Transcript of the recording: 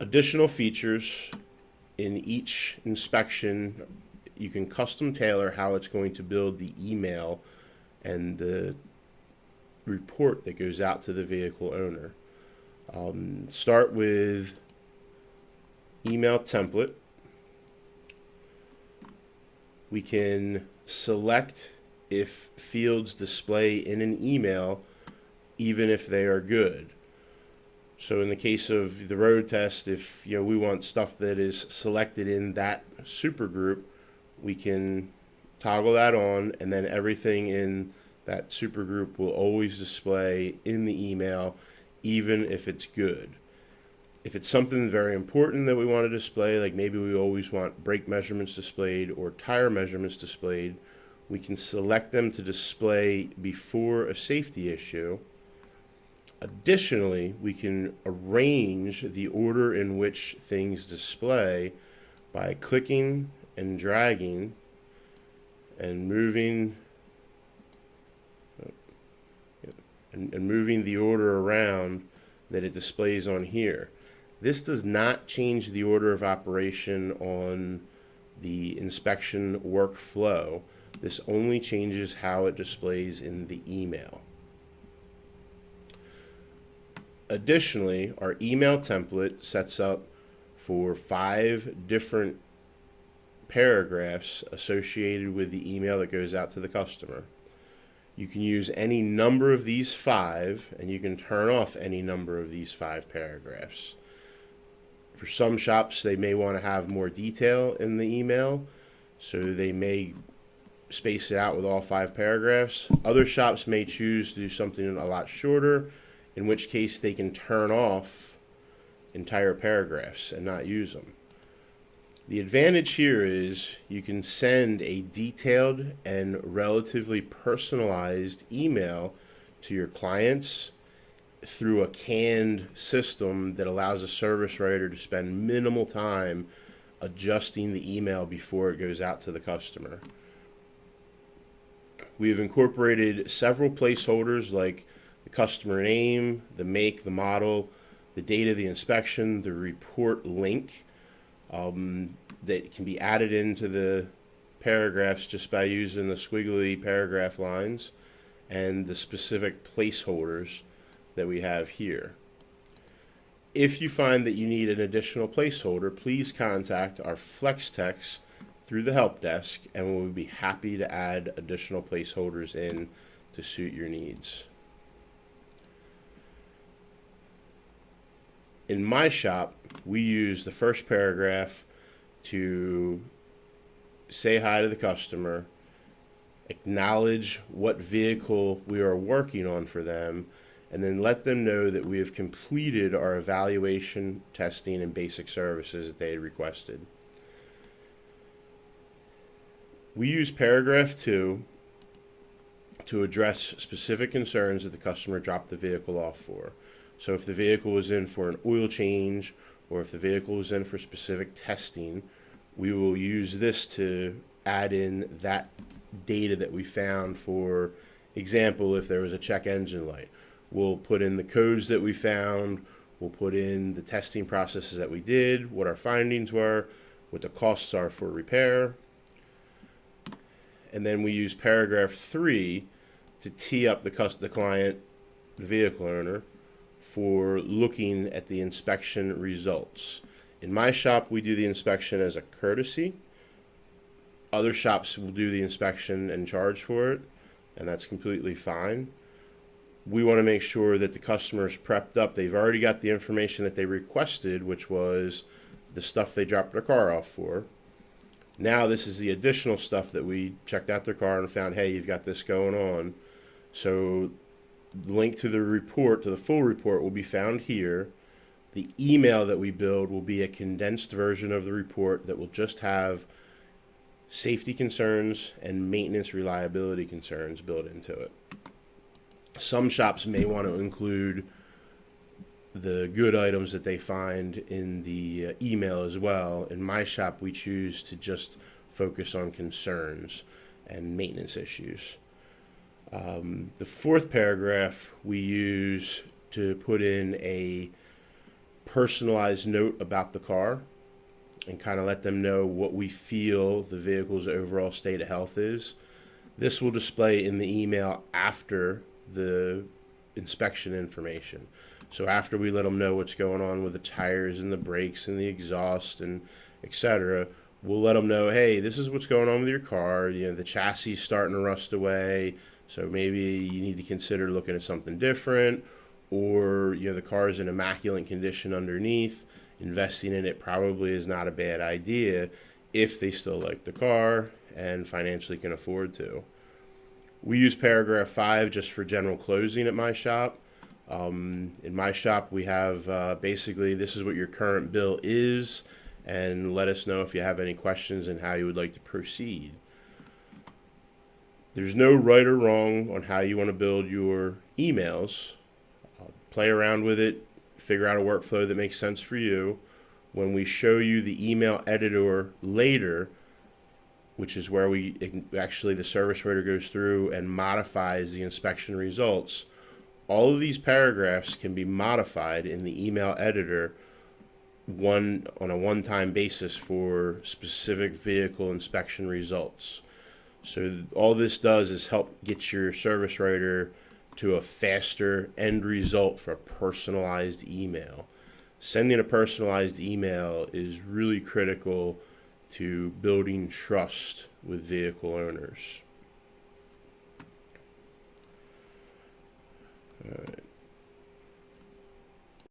Additional features in each inspection, you can custom tailor how it's going to build the email and the report that goes out to the vehicle owner. Start with email template. We can select if fields display in an email even if they are good. So in the case of the road test, if we want stuff that is selected in that supergroup, we can toggle that on, and then everything in that supergroup will always display in the email, even if it's good. If it's something very important that we want to display, like maybe we always want brake measurements displayed or tire measurements displayed, we can select them to display before a safety issue. Additionally, we can arrange the order in which things display by clicking and dragging and moving moving the order around that it displays on here. This does not change the order of operation on the inspection workflow. This only changes how it displays in the email. Additionally, our email template sets up for 5 different paragraphs associated with the email that goes out to the customer. You can use any number of these 5, and you can turn off any number of these 5 paragraphs. For some shops, they may want to have more detail in the email, so they may space it out with all 5 paragraphs. Other shops may choose to do something a lot shorter, in which case they can turn off entire paragraphs and not use them. The advantage here is you can send a detailed and relatively personalized email to your clients through a canned system that allows a service writer to spend minimal time adjusting the email before it goes out to the customer. We have incorporated several placeholders like the customer name, the make, the model, the date of the inspection, the report link that can be added into the paragraphs just by using the squiggly paragraph lines, and the specific placeholders that we have here. If you find that you need an additional placeholder, please contact our FlexChecks through the help desk, and we'll be happy to add additional placeholders in to suit your needs. In my shop, we use the first paragraph to say hi to the customer, acknowledge what vehicle we are working on for them, and then let them know that we have completed our evaluation, testing, and basic services that they had requested. We use paragraph 2 to address specific concerns that the customer dropped the vehicle off for. So if the vehicle was in for an oil change, or if the vehicle was in for specific testing, we will use this to add in that data that we found. For example, if there was a check engine light, we'll put in the codes that we found, we'll put in the testing processes that we did, what our findings were, what the costs are for repair. And then we use paragraph 3 to tee up the client, the vehicle owner, for looking at the inspection results. In my shop, we do the inspection as a courtesy. Other shops will do the inspection and charge for it, and that's completely fine. We want to make sure that the customer is prepped up. They've already got the information that they requested, which was the stuff they dropped their car off for. Now this is the additional stuff that we checked out their car and found, hey, you've got this going on. So the link to the report, to the full report, will be found here. The email that we build will be a condensed version of the report that will just have safety concerns and maintenance reliability concerns built into it. Some shops may want to include the good items that they find in the email as well. In my shop, we choose to just focus on concerns and maintenance issues. The 4th paragraph we use to put in a personalized note about the car and kind of let them know what we feel the vehicle's overall state of health is. This will display in the email after the inspection information. So after we let them know what's going on with the tires and the brakes and the exhaust and etc., we'll let them know, hey, this is what's going on with your car. You know, the chassis is starting to rust away, so maybe you need to consider looking at something different. Or, you know, the car is in immaculate condition underneath. Investing in it probably is not a bad idea if they still like the car and financially can afford to. We use paragraph 5 just for general closing at my shop. In my shop, we have basically, this is what your current bill is, and let us know if you have any questions and how you would like to proceed. There's no right or wrong on how you want to build your emails. Play around with it, figure out a workflow that makes sense for you. When we show you the email editor later, which is where the service writer goes through and modifies the inspection results, all of these paragraphs can be modified in the email editor on a one-time basis for specific vehicle inspection results. So all this does is help get your service writer to a faster end result for a personalized email. Sending a personalized email is really critical to building trust with vehicle owners. All right.